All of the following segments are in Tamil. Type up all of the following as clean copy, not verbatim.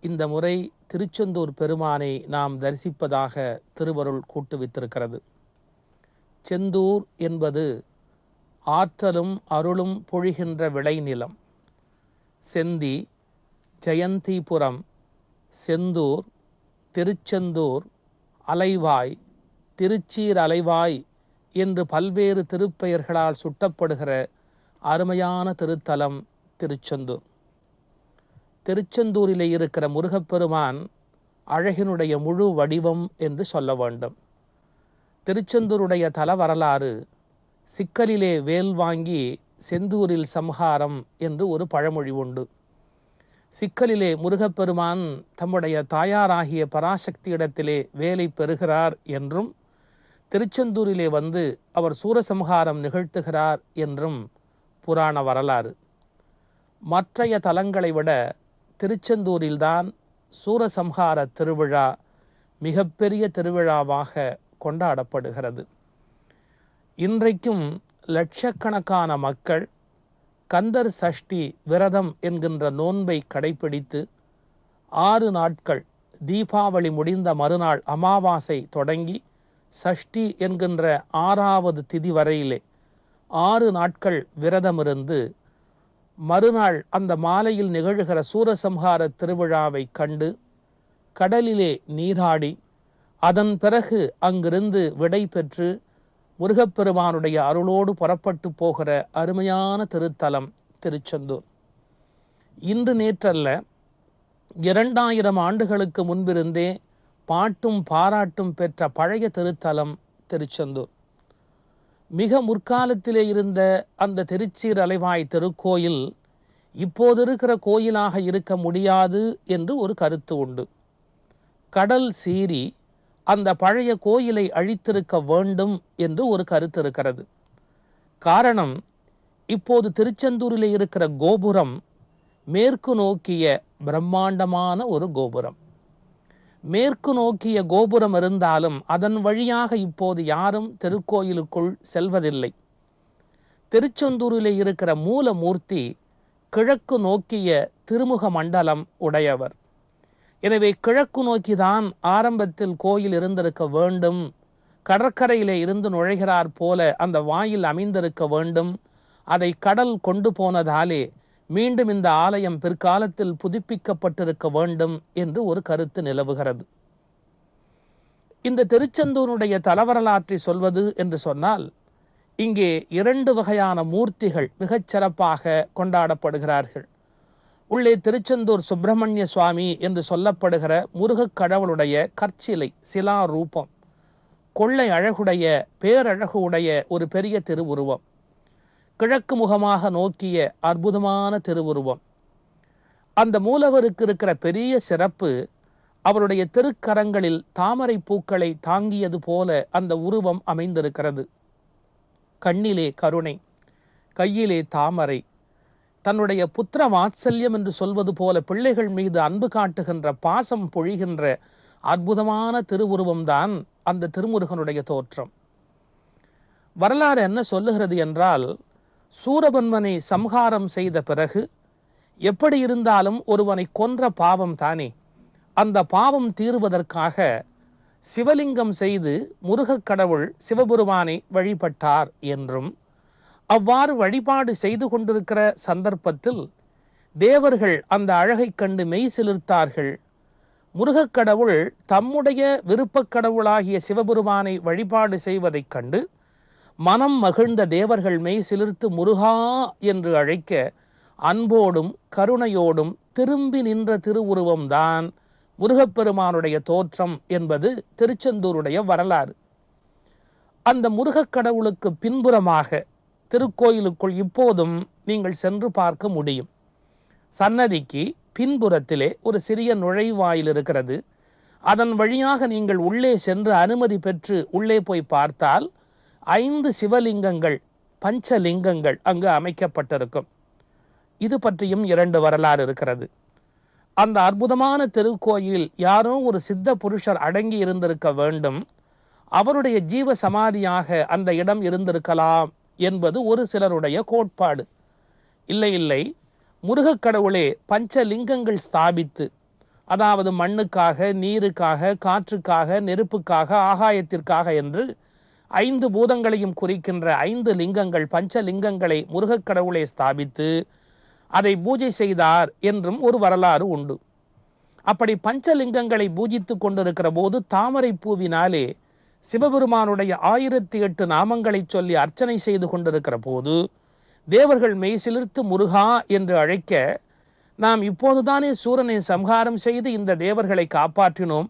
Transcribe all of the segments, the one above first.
இந்த முறை திருச்செந்தூர் பெருமானை நாம் தரிசிப்பதாக திருவருள் கூட்டுவித்திருக்கிறது. செந்தூர் என்பது ஆற்றலும் அருளும் பொழிகின்ற விளைநிலம். செந்தி, ஜெயந்திபுரம், செந்தூர், திருச்செந்தூர், அலைவாய், திருச்சீர் அலைவாய் என்று பல்வேறு திருப்பெயர்களால் சுட்டப்படுகிற அருமையான திருத்தலம் திருச்செந்தூர். திருச்செந்தூரிலே இருக்கிற முருகப்பெருமான் அழகினுடைய முழு வடிவம் என்று சொல்ல வேண்டும். திருச்செந்தூருடைய தலவரலாறு சிக்கலிலே வேல் வாங்கி செந்தூரில் சம்ஹாரம் என்று ஒரு பழமொழி உண்டு. சிக்கலிலே முருகப்பெருமான் தம்முடைய தாயாராகிய பராசக்தியிடத்திலே வேலை பெறுகிறார் என்றும், திருச்செந்தூரிலே வந்து அவர் சூரசம்ஹாரம் நிகழ்த்துகிறார் என்றும் புராண வரலாறு. மற்றைய தலங்களை விட திருச்செந்தூரில்தான் சூரசம்ஹார திருவிழா மிகப்பெரிய திருவிழாவாக கொண்டாடப்படுகிறது. இன்றைக்கும் லட்சக்கணக்கான மக்கள் கந்தர் சஷ்டி விரதம் என்கின்ற நோன்பை கடைபிடித்து 6 நாட்கள், தீபாவளி முடிந்த மறுநாள் அமாவாசை தொடங்கி சஷ்டி என்கின்ற 6வது திதி வரையிலே 6 நாட்கள் விரதமிருந்து மறுநாள் அந்த மாலையில் நிகழ்கிற சூரசம்ஹார திருவிழாவை கண்டு கடலிலே நீராடி அதன் பிறகு அங்கிருந்து விடை பெற்று முருகப்பெருமானுடைய அருளோடு புறப்பட்டு போகிற அருமையான திருத்தலம் திருச்செந்தூர். இன்று நேற்றல்ல, 2000 ஆண்டுகளுக்கு முன்பிருந்தே பாட்டும் பாராட்டும் பெற்ற பழைய திருத்தலம் திருச்செந்தூர். மிக முற்காலத்திலே இருந்த அந்த திருச்சீர் அலைவாய் திருக்கோயில் இப்போது இருக்கிற கோயிலாக இருக்க முடியாது என்று ஒரு கருத்து உண்டு. கடல் சீறி அந்த பழைய கோயிலை அழித்திருக்க வேண்டும் என்று ஒரு கருத்து இருக்கிறது. காரணம், இப்போது திருச்செந்தூரிலே இருக்கிற கோபுரம் மேற்கு நோக்கிய பிரம்மாண்டமான ஒரு கோபுரம். மேற்கு நோக்கிய கோபுரம் இருந்தாலும் அதன் வழியாக இப்போது யாரும் திருக்கோயிலுக்குள் செல்வதில்லை. திருச்செந்தூரிலே இருக்கிற மூலமூர்த்தி கிழக்கு நோக்கிய திருமுக மண்டலம் உடையவர். எனவே கிழக்கு நோக்கிதான் ஆரம்பத்தில் கோயில் இருந்திருக்க வேண்டும். கடற்கரையிலே இருந்து நுழைகிறார் போல அந்த வாயில் அமைந்திருக்க வேண்டும். அதை கடல் கொண்டு போனதாலே மீண்டும் இந்த ஆலயம் பிற்காலத்தில் புதுப்பிக்கப்பட்டிருக்க வேண்டும் என்று ஒரு கருத்து நிலவுகிறது. இந்த திருச்செந்தூருடைய தலவரலாற்றை சொல்வது என்று சொன்னால், இங்கே 2 வகையான மூர்த்திகள் மிகச்சிறப்பாக கொண்டாடப்படுகிறார்கள். உள்ளே திருச்செந்தூர் சுப்பிரமணிய சுவாமி என்று சொல்லப்படுகிற முருகக் கடவுளுடைய கற்சிலை சிலா ரூபம், கொள்ளை அழகுடைய பேரழகு உடைய ஒரு பெரிய திருவுருவம், கிழக்கு முகமாக நோக்கிய அற்புதமான திருவுருவம். அந்த மூலவருக்கு இருக்கிற பெரிய சிறப்பு, அவருடைய திருக்கரங்களில் தாமரை பூக்களை தாங்கியது போல அந்த உருவம் அமைந்திருக்கிறது. கண்ணிலே கருணை, கையிலே தாமரை, தன்னுடைய புத்திர வாத்சல்யம் என்று சொல்வது போல பிள்ளைகள் மீது அன்பு காட்டுகின்ற, பாசம் பொழிகின்ற அற்புதமான திருவுருவம்தான் அந்த திருமுருகனுடைய தோற்றம். வரலாறு என்ன சொல்லுகிறது என்றால், சூரபன்மனை சம்ஹாரம் செய்த பிறகு எப்படி இருந்தாலும் ஒருவனை கொன்ற பாவம் தானே, அந்த பாவம் தீர்வதற்காக சிவலிங்கம் செய்து முருகக் கடவுள் சிவபெருமானை வழிபட்டார் என்றும், அவ்வாறு வழிபாடு செய்து கொண்டிருக்கிற சந்தர்ப்பத்தில் தேவர்கள் அந்த அழகை கண்டு மெய் சிலிர்த்தார்கள். முருகக் கடவுள் தம்முடைய விருப்பக் கடவுளாகிய சிவபெருமானை வழிபாடு செய்வதைக் கண்டு மனம் மகிழ்ந்த தேவர்கள் மெய் சிலிர்த்து முருகா என்று அழைக்க, அன்போடும் கருணையோடும் திரும்பி நின்ற திருவுருவம்தான் முருகப்பெருமானுடைய தோற்றம் என்பது திருச்செந்தூருடைய வரலாறு. அந்த முருகக் கடவுளுக்கு பின்புறமாக திருக்கோயிலுக்குள் இப்போதும் நீங்கள் சென்று பார்க்க முடியும். சன்னதிக்கு பின்புறத்திலே ஒரு சிறிய நுழைவாயில் இருக்கிறது. அதன் வழியாக நீங்கள் உள்ளே சென்று அனுமதி பெற்று உள்ளே போய் பார்த்தால் 5 சிவலிங்கங்கள், பஞ்சலிங்கங்கள் அங்கு அமைக்கப்பட்டிருக்கும். இது பற்றியும் 2 வரலாறு இருக்கிறது. அந்த அற்புதமான திருக்கோயில் யாரோ ஒரு சித்த புருஷர் அடங்கி இருந்திருக்க வேண்டும். அவருடைய ஜீவ சமாதியாக அந்த இடம் இருந்திருக்கலாம் என்பது ஒரு சிலருடைய கோட்பாடு. இல்லை, முருகக் கடவுளே பஞ்சலிங்கங்கள் ஸ்தாபித்து அதாவது மண்ணுக்காக, நீருக்காக, காற்றுக்காக, நெருப்புக்காக, ஆகாயத்திற்காக என்று 5 பூதங்களையும் குறிக்கின்ற 5 லிங்கங்கள், பஞ்சலிங்கங்களை முருகக் கடவுளை ஸ்தாபித்து அதை பூஜை செய்தார் என்றும் ஒரு வரலாறு உண்டு. அப்படி பஞ்சலிங்கங்களை பூஜித்து கொண்டிருக்கிற போது தாமரை பூவினாலே சிவபெருமானுடைய 1008 நாமங்களை சொல்லி அர்ச்சனை செய்து கொண்டிருக்கிற போது தேவர்கள் மெய்சிலிர்த்து முருகா என்று அழைக்க, நாம் இப்போதுதானே சூரனை சம்ஹாரம் செய்து இந்த தேவர்களை காப்பாற்றினோம்,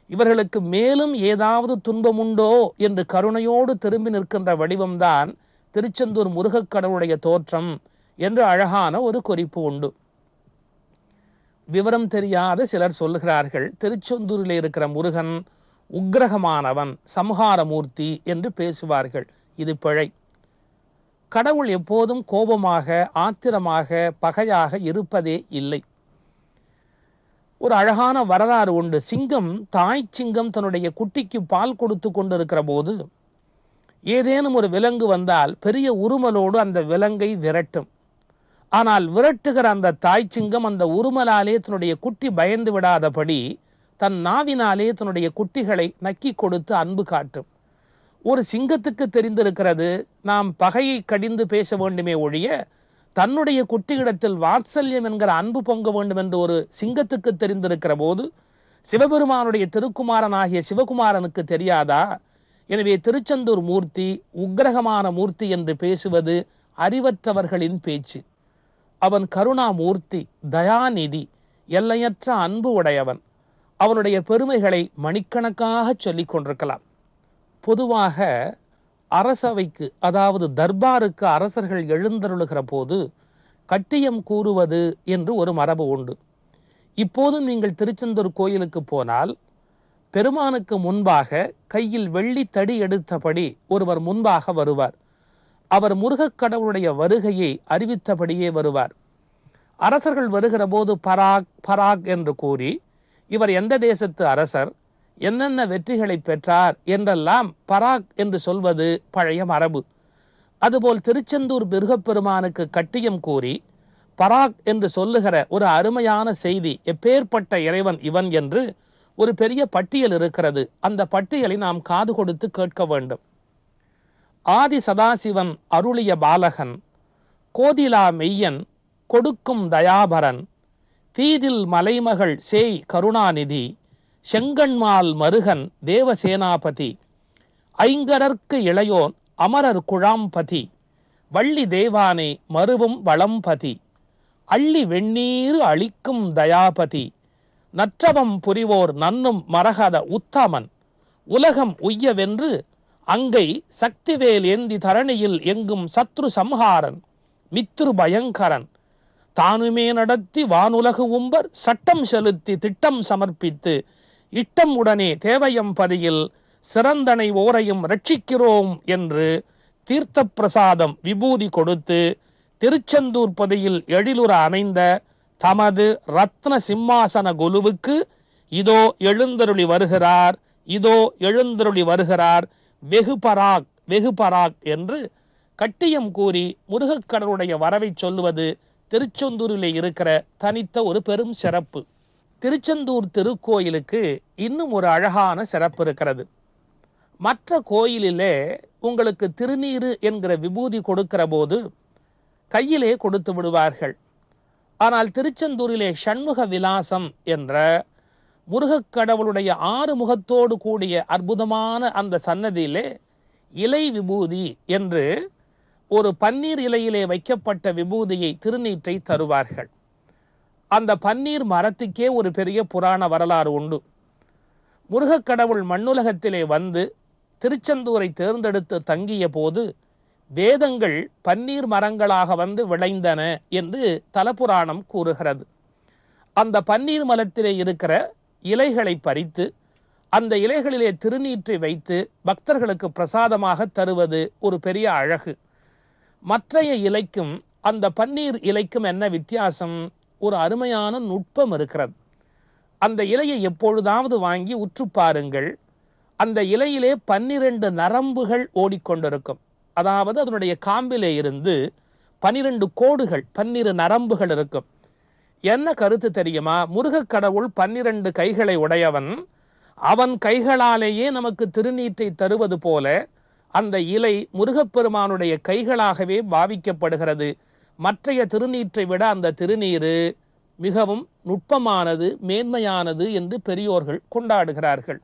இவர்களுக்கு மேலும் ஏதாவது துன்பமுண்டோ என்று கருணையோடு திரும்பி நிற்கின்ற வடிவம்தான் திருச்செந்தூர் முருகக் கடவுளுடைய தோற்றம் என்று அழகான ஒரு குறிப்பு உண்டு. விவரம் தெரியாத சிலர் சொல்லுகிறார்கள், திருச்செந்தூரில் இருக்கிற முருகன் உக்கிரகமானவன், சம்ஹாரமூர்த்தி என்று பேசுவார்கள். இது பிழை. கடவுள் எப்போதும் கோபமாக, ஆத்திரமாக, பகையாக இருப்பதே இல்லை. ஒரு அழகான வரலாறு உண்டு. சிங்கம், தாய் சிங்கம் தன்னுடைய குட்டிக்கு பால் கொடுத்து கொண்டிருக்கிற போது ஏதேனும் ஒரு விலங்கு வந்தால் பெரிய உருமலோடு அந்த விலங்கை விரட்டும். ஆனால் விரட்டுகிற அந்த தாய் சிங்கம் அந்த உருமலாலே தன்னுடைய குட்டி பயந்து விடாதபடி தன் நாவினாலே தன்னுடைய குட்டிகளை நக்கி கொடுத்து அன்பு காட்டும். ஒரு சிங்கத்துக்கு தெரிந்திருக்கிறது, நாம் பகையை கடிந்து பேச வேண்டுமே ஒழிய தன்னுடைய குட்டியிடத்தில் வாத்சல்யம் என்கிற அன்பு பொங்க வேண்டும் என்று ஒரு சிங்கத்துக்கு தெரிந்திருக்கிற போது சிவபெருமானுடைய திருக்குமாரனாகிய சிவகுமாரனுக்கு தெரியாதா? எனவே திருச்செந்தூர் மூர்த்தி உக்கிரகமான மூர்த்தி என்று பேசுவது அறிவற்றவர்களின் பேச்சு. அவன் கருணாமூர்த்தி, தயாநிதி, எல்லையற்ற அன்பு உடையவன். அவனுடைய பெருமைகளை மணிக்கணக்காக சொல்லிக் கொண்டிருக்கலாம். பொதுவாக அரசவைக்கு, அதாவது தர்பாருக்கு அரசர்கள் எழுந்தருளுகிற போது கட்டியம் கூறுவது என்று ஒரு மரபு உண்டு. இப்போதும் நீங்கள் திருச்செந்தூர் கோயிலுக்கு போனால் பெருமானுக்கு முன்பாக கையில் வெள்ளி தடி எடுத்தபடி ஒருவர் முன்பாக வருவார். அவர் முருகக் கடவுளுடைய வருகையை அறிவித்தபடியே வருவார். அரசர்கள் வருகிற போது பராக் பராக் என்று கூறி இவர் எந்த தேசத்து அரசர், என்னென்ன வெற்றிகளை பெற்றார் என்றெல்லாம் பராக் என்று சொல்வது பழைய மரபு. அதுபோல் திருச்செந்தூர் முருகப்பெருமானுக்கு கட்டியம் கூறி பராக் என்று சொல்லுகிற ஒரு அருமையான செய்தி, எப்பேற்பட்ட இறைவன் இவன் என்று ஒரு பெரிய பட்டியல் இருக்கிறது. அந்த பட்டியலை நாம் காது கொடுத்து கேட்க வேண்டும். ஆதி சதாசிவன் அருளிய பாலகன், கோதிலா மெய்யன், கொடுக்கும் தயாபரன், தீதில் மலைமகள் சேய் கருணாநிதி, செங்கண்மால் மருகன் தேவசேனாபதி, ஐங்கரர்க்கு இளையோன் அமரர் குழாம்பதி, வள்ளி தேவானை மருவும் வளம்பதி, அள்ளி வெண்ணீர் அளிக்கும் தயாபதி, நற்றவம் புரிவோர் நன்னும் மரகத உத்தமன், உலகம் உய்யவென்று அங்கை சக்திவேல் ஏந்தி தரணியில் எங்கும் சத்ரு சம்ஹாரன், மித்ரு பயங்கரன், தானுமே நடத்தி வானுலகு உம்பர் சட்டம் செலுத்தி திட்டம் சமர்ப்பித்து இட்டம் உடனே தேவயம் பதியில் சிறந்தனை ஓரையும் ரட்சிக்கிறோம் என்று தீர்த்த பிரசாதம் விபூதி கொடுத்து திருச்செந்தூர் பதியில் எழிலுற அமைந்த தமது ரத்ன சிம்மாசன குலுவுக்கு இதோ எழுந்தருளி வருகிறார், இதோ எழுந்தருளி வருகிறார், வெகு பராக் வெகு பராக் என்று கட்டியம் கூறி முருகக் கடவுளுடைய வரவை சொல்லுவது திருச்செந்தூரிலே இருக்கிற தனித்த ஒரு பெரும் சிறப்பு. திருச்செந்தூர் திருக்கோயிலுக்கு இன்னும் ஒரு அழகான சிறப்பு இருக்கிறது. மற்ற கோயிலிலே உங்களுக்கு திருநீரு என்கிற விபூதி கொடுக்கிற போது கையிலே கொடுத்து விடுவார்கள். ஆனால் திருச்செந்தூரிலே ஷண்முக விலாசம் என்ற முருகக் கடவுளுடைய 6 முகத்தோடு கூடிய அற்புதமான அந்த சன்னதியிலே இலை விபூதி என்று ஒரு பன்னீர் இலையிலே வைக்கப்பட்ட விபூதியை, திருநீற்றை தருவார்கள். அந்த பன்னீர் மரத்துக்கே ஒரு பெரிய புராண வரலாறு உண்டு. முருகக் கடவுள் மண்ணுலகத்திலே வந்து திருச்செந்தூரை தேர்ந்தெடுத்து தங்கிய போது வேதங்கள் பன்னீர் மரங்களாக வந்து விளைந்தன என்று தலபுராணம் கூறுகிறது. அந்த பன்னீர் மரத்திலே இருக்கிற இலைகளை பறித்து அந்த இலைகளிலே திருநீற்றை வைத்து பக்தர்களுக்கு பிரசாதமாக தருவது ஒரு பெரிய அழகு. மற்றைய இலைக்கும் அந்த பன்னீர் இலைக்கும் என்ன வித்தியாசம்? ஒரு அருமையான நுட்பம் இருக்கிறது. அந்த இலையை எப்பொழுதாவது வாங்கி உற்று பாருங்கள். அந்த இலையிலே 12 நரம்புகள் ஓடிக்கொண்டிருக்கும். அதாவது அதனுடைய காம்பிலே இருந்து 12 கோடுகள், 12 நரம்புகள் இருக்கும். என்ன கருத்து தெரியுமா? முருகக் கடவுள் 12 கைகளை உடையவன். அவன் கைகளாலேயே நமக்கு திருநீற்றை தருவது போல அந்த இலை முருகப்பெருமானுடைய கைகளாகவே பாவிக்கப்படுகிறது. மற்றைய திருநீற்றை விட அந்த திருநீரு மிகவும் நுட்பமானது, மேன்மையானது என்று பெரியோர்கள் கொண்டாடுகிறார்கள்.